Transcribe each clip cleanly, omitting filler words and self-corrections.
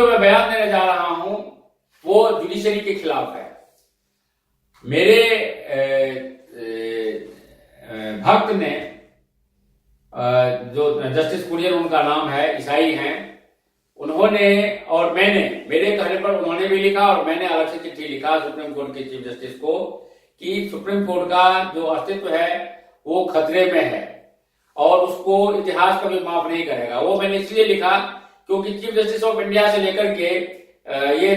जो मैं बयान देने जा रहा हूं वो जुडिशरी के खिलाफ है। मेरे भक्त ने, जो जस्टिस कुरियन उनका नाम है, ईसाई हैं, उन्होंने और मैंने, मेरे कहने पर उन्होंने भी लिखा और मैंने अलग से चिट्ठी लिखा सुप्रीम कोर्ट के चीफ जस्टिस को कि सुप्रीम कोर्ट का जो अस्तित्व है वो खतरे में है और उसको इतिहास कभी माफ नहीं करेगा। वो मैंने इसलिए लिखा क्योंकि चीफ जस्टिस ऑफ इंडिया से लेकर के ये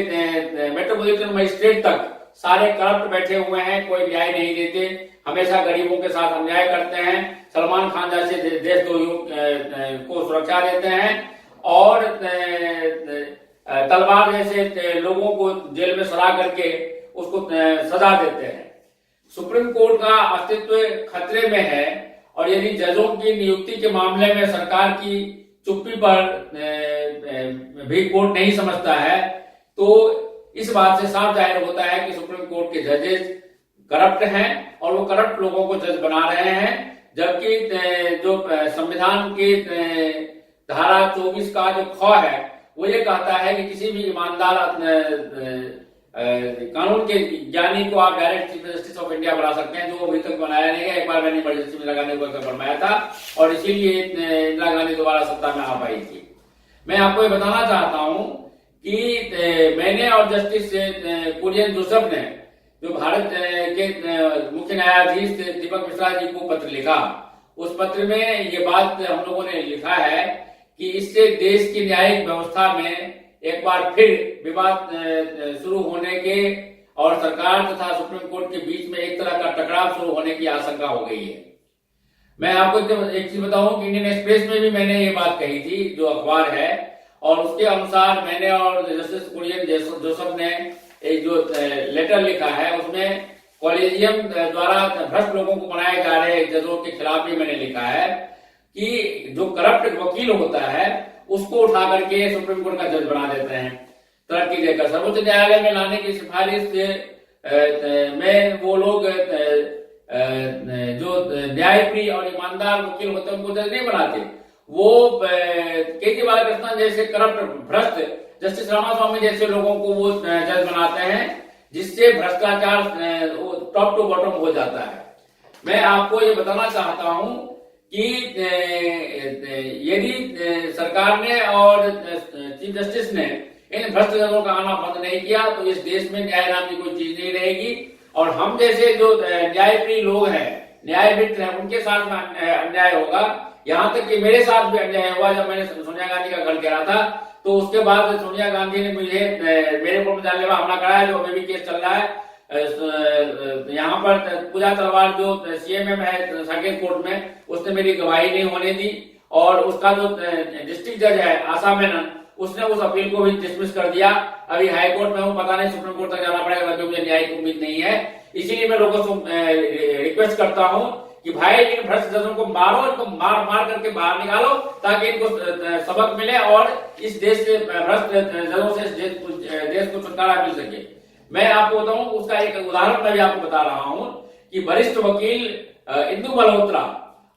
मेट्रोपॉलिटन मजिस्ट्रेट तक सारे करप्ट बैठे हुए हैं, कोई न्याय नहीं देते, हमेशा गरीबों के साथ अन्याय करते हैं, सलमान खान जैसे देशद्रोहियों को सुरक्षा देते हैं और तलवार जैसे लोगों को जेल में सड़ा करके उसको सजा देते हैं। सुप्रीम कोर्ट का अस्तित्व खतरे में है और यदि जजों की नियुक्ति के मामले में सरकार की चुप्पी पर भी कोर्ट नहीं समझता है तो इस बात से साफ जाहिर होता है कि सुप्रीम कोर्ट के जजेस करप्ट हैं और वो करप्ट लोगों को जज बना रहे हैं, जबकि जो संविधान की धारा 24 का जो ख है वो ये कहता है कि किसी भी ईमानदार कानून के ज्ञानी को आप direct chief justice of India बना सकते हैं, जो अभी तक बनाया नहीं है। एक बार मैंने इमरजेंसी में इंदिरा गांधी को बनवाया था और इसीलिए इंदिरा गांधी दोबारा सत्ता में आ पाई थी। मैं आपको ये बताना चाहता हूं कि मैंने और जस्टिस कुरियन जोसेफ ने जो भारत के मुख्य न्यायाधीश दीपक मिश्रा जी को पत्र लिखा, उस पत्र में ये बात हम लोगों ने लिखा है कि इससे देश की न्यायिक व्यवस्था में एक बार फिर विवाद शुरू होने के और सरकार तथा सुप्रीम कोर्ट के बीच में एक तरह का टकराव शुरू होने की आशंका हो गई है। मैं आपको एक चीज बताऊं कि इंडियन एक्सप्रेस में भी मैंने ये बात कही थी, जो अखबार है, और उसके अनुसार मैंने और जस्टिस कुरियन जोसेफ ने एक जो लेटर लिखा है उसमें कॉलेजियम द्वारा भ्रष्ट लोगों को बनाए जा रहे जजों के खिलाफ भी मैंने लिखा है कि जो करप्ट वकील होता है उसको उठा करके सुप्रीम कोर्ट का जज बना देते हैं, तरक्की देकर सर्वोच्च न्यायालय में लाने की सिफारिश में वो लोग जो न्यायप्रिय और ईमानदार वकील होते हैं उनको जज नहीं बनाते। वो केजरीवाल कृष्णन जैसे करप्ट भ्रष्ट जस्टिस रामास्वामी जैसे लोगों को वो जज बनाते हैं, जिससे भ्रष्टाचार टॉप टू बॉटम हो जाता है। मैं आपको ये बताना चाहता हूं कि यदि सरकार ने और चीफ जस्टिस ने इन भ्रष्ट जजों का आना बंद नहीं किया तो इस देश में न्याय नाम की कोई चीज नहीं रहेगी और हम जैसे जो न्यायप्रिय लोग हैं, न्यायविद हैं, उनके साथ में अन्याय होगा। यहाँ तक कि मेरे साथ भी अन्याय हुआ। जब मैंने सोनिया गांधी का घर घेरा था तो उसके बाद सोनिया गांधी ने मुझे मेरे ऊपर जानलेवा हमला कराया, जो अभी भी केस चल रहा है। यहाँ पर पूजा तलवार जो सीएमएम है सर्किट कोर्ट में, उसने मेरी गवाही नहीं होने दी और उसका जो डिस्ट्रिक्ट जज है आशा मेनन, उसने उस अपील को भी डिसमिस कर दिया। अभी हाई कोर्ट में हूँ, पता नहीं सुप्रीम कोर्ट तक जाना पड़ेगा, क्योंकि मुझे न्याय की उम्मीद नहीं है। इसीलिए मैं लोगों से रिक्वेस्ट करता हूँ कि भाई इन भ्रष्ट जजों को मारो, इनको मार मार करके बाहर निकालो ताकि इनको सबक मिले और इस देश से भ्रष्ट जजों से देश को छुटकारा मिल सके। मैं आपको बताऊं, उसका एक उदाहरण मैं भी आपको बता रहा हूं कि वरिष्ठ वकील इंदु मल्होत्रा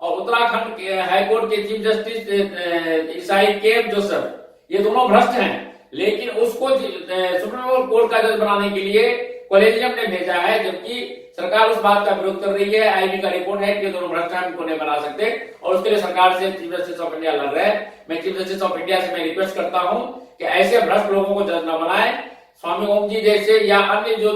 और उत्तराखंड हाईकोर्ट के चीफ जस्टिस ईसाई के जोसेफ, ये दोनों भ्रष्ट हैं, लेकिन उसको सुप्रीम कोर्ट का जज बनाने के लिए कॉलेजियम ने भेजा है, जबकि सरकार उस बात का विरोध कर रही है। आईबी का रिपोर्ट है कि दोनों भ्रष्ट हैं, उनको नहीं बना सकते और उसके लिए सरकार से चीफ जस्टिस ऑफ इंडिया लड़ रहे हैं। मैं चीफ जस्टिस ऑफ इंडिया से मैं रिक्वेस्ट करता हूं कि ऐसे भ्रष्ट लोगों को जज न बनाए। स्वामी ओम जी जैसे या अन्य जो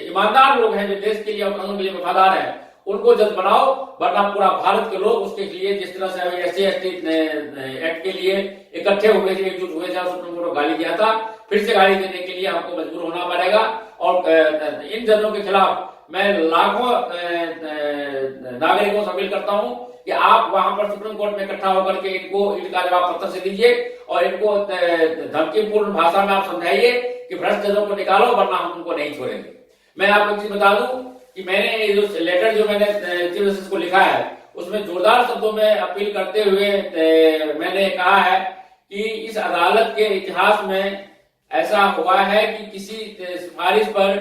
ईमानदार लोग हैं, जो देश के लिए और कानून के लिए वफादार हैं, उनको जज बनाओ, वरना पूरा भारत के लोग उसके लिए जिस तरह से अभी SC/ST एक्ट के लिए इकट्ठे हुए थे, एकजुट हुए थे, सुप्रीम कोर्ट को गाली दिया था, फिर से गाली देने के लिए हमको मजबूर होना पड़ेगा। और इन जजों के खिलाफ मैं लाखों नागरिकों से अपील करता हूं कि आप वहां पर सुप्रीम कोर्ट में इकट्ठा होकर के इनका जवाब पत्र से दीजिए और इनको धमकीपूर्ण भाषा में आप समझाइए कि भ्रष्ट जजों को निकालो, वरना हम उनको नहीं छोड़ेंगे। मैं आपको एक चीज बता दूं कि मैंने ये जो लेटर जो मैंने चीफ जस्टिस को लिखा है उसमें जोरदार शब्दों में अपील करते हुए मैंने कहा है कि इस अदालत के इतिहास में ऐसा हुआ है कि किसी सिफारिश पर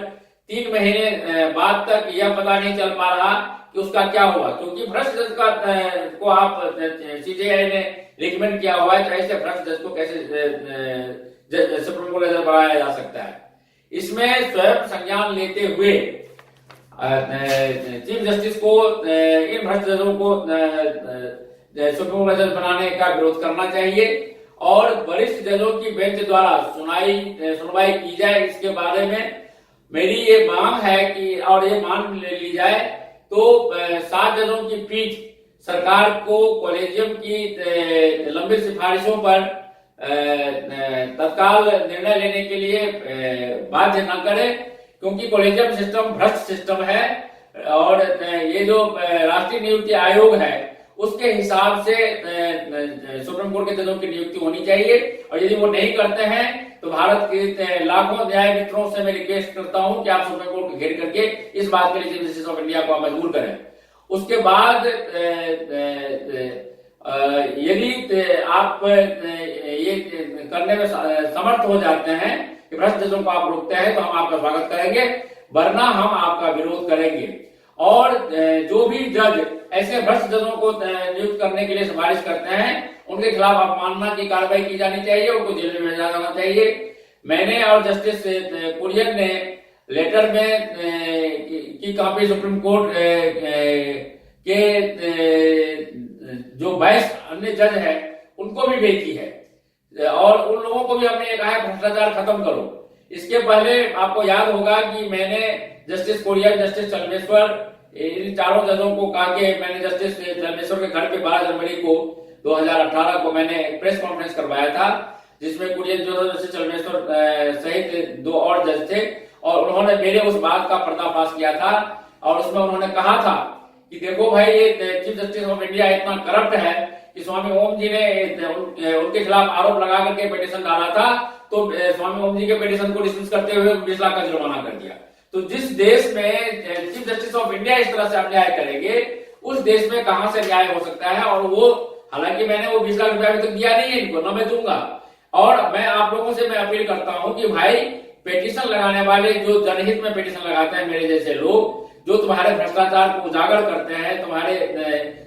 3 महीने बाद तक यह पता नहीं चल पा रहा कि उसका क्या हुआ, क्योंकि भ्रष्ट जज का को आप CJI ने रिकमेंड किया हुआ है, तो ऐसे भ्रष्ट जज को कैसे सुप्रीम कोर्ट जज बनाया जा सकता है। इसमें स्वयं संज्ञान लेते हुए चीफ जस्टिस को इन भ्रष्ट जजों को सुप्रीम कोर्ट जज बनाने का विरोध करना चाहिए और वरिष्ठ जजों की बेंच द्वारा सुनवाई की जाए। इसके बारे में मेरी ये मांग है कि और ये मान ली जाए तो 7 जजों की पीठ सरकार को कॉलेजियम की लंबित सिफारिशों पर तत्काल निर्णय लेने के लिए बाध्य न करे, क्योंकि कॉलेजियम सिस्टम भ्रष्ट सिस्टम है और ये जो राष्ट्रीय नियुक्ति आयोग है उसके हिसाब से सुप्रीम कोर्ट के जजों की नियुक्ति होनी चाहिए। और यदि वो नहीं करते हैं तो भारत के लाखों न्याय मित्रों से मैं रिक्वेस्ट करता हूं कि आप सुप्रीम कोर्ट को घेर करके इस बात के लिए चीफ जस्टिस ऑफ इंडिया को आप मजबूर करें। उसके बाद यदि आप ये करने में समर्थ हो जाते हैं कि भ्रष्ट जजों को आप रोकते हैं तो हम आपका स्वागत करेंगे, वरना हम आपका विरोध करेंगे। और जो भी जज ऐसे भ्रष्ट जजों को नियुक्त करने के लिए सिफारिश करते हैं उनके खिलाफ अवमानना की कार्रवाई की जानी चाहिए, उनको जेल में भेजा जाना चाहिए। मैंने और जस्टिस कुरियन ने लेटर में की कॉपी सुप्रीम कोर्ट के जो 22 अन्य जज हैं उनको भी भेजी है और उन लोगों को भी हमने कहा है भ्रष्टाचार खत्म करो। इसके पहले आपको याद होगा कि मैंने जस्टिस कुरियन, जस्टिस चलमेश्वर, इन चारों जजों को कहा कि मैंने जस्टिस चलमेश्वर के घर पे 12 जनवरी को 2018 को मैंने प्रेस कॉन्फ्रेंस करवाया था, जिसमें कुरियन जो जस्टिस चलमेश्वर सहित 2 और जज थे और उन्होंने मेरे उस बात का पर्दाफाश किया था और उसमें उन्होंने कहा था कि देखो भाई ये चीफ जस्टिस ऑफ इंडिया इतना करप्ट है कि स्वामी ओम जी ने उनके खिलाफ आरोप लगा करके पिटीशन डाला था तो स्वामी ओम जी के पिटीशन को डिसमिस करते हुए 20 लाख का जुर्माना कर दिया। तो जिस देश में चीफ जस्टिस ऑफ इंडिया इस तरह से अन्याय करेंगे उस देश में कहां से न्याय हो सकता है। और वो हालांकि मैंने वो 20 लाख रुपया अभी तक दिया नहीं है इनको, न मैं दूंगा। और मैं आप लोगों से मैं अपील करता हूं कि भाई पिटीशन लगाने वाले जो जनहित में पिटीशन लगाते हैं मेरे जैसे लोग, जो तुम्हारे भ्रष्टाचार को उजागर करते हैं,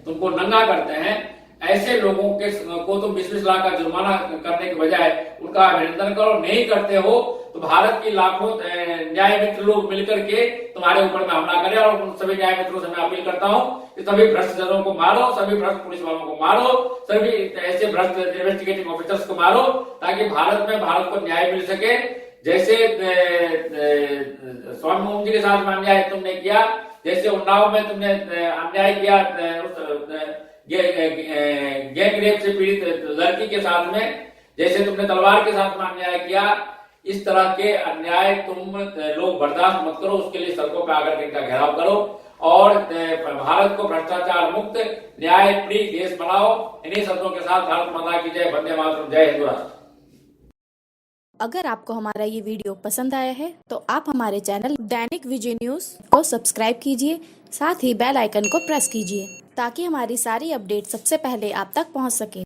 तुमको नंगा करते हैं, ऐसे लोगों को तुम 20-20 लाख का जुर्माना करने के बजाय उनका अभिनंदन करो। नहीं करते हो तो भारत की लाखों न्याय मित्र लोग मिलकर के तुम्हारे ऊपर में हमला करें। और उन सभी न्याय मित्रों से मैं अपील करता हूं कि सभी भ्रष्ट जजों को मारो, सभी भ्रष्ट पुलिस वालों को मारो, सभी ऐसे भ्रष्ट इन्वेस्टिगेटिंग ऑफिसर्स को मारो, ताकि भारत को न्याय मिल सके। जैसे स्वामी ओम जी के साथ में अन्याय तुमने किया, जैसे उन्नाव में तुमने अन्याय किया गैंग रेप से पीड़ित लड़की के साथ में, जैसे तुमने तलवार के साथ में अन्याय किया, इस तरह के अन्याय तुम लोग बर्दाश्त मत करो। उसके लिए सड़कों पर आकर के इनका घेराव करो और भारत को भ्रष्टाचार मुक्त न्याय प्रिय देश बनाओ। इन्हीं शब्दों के साथ भारत माता की जय, वंदे मातरम, जय हिंद राष्ट्र। अगर आपको हमारा ये वीडियो पसंद आया है तो आप हमारे चैनल दैनिक विजय न्यूज को सब्सक्राइब कीजिए, साथ ही बेल आइकन को प्रेस कीजिए ताकि हमारी सारी अपडेट सबसे पहले आप तक पहुंच सके।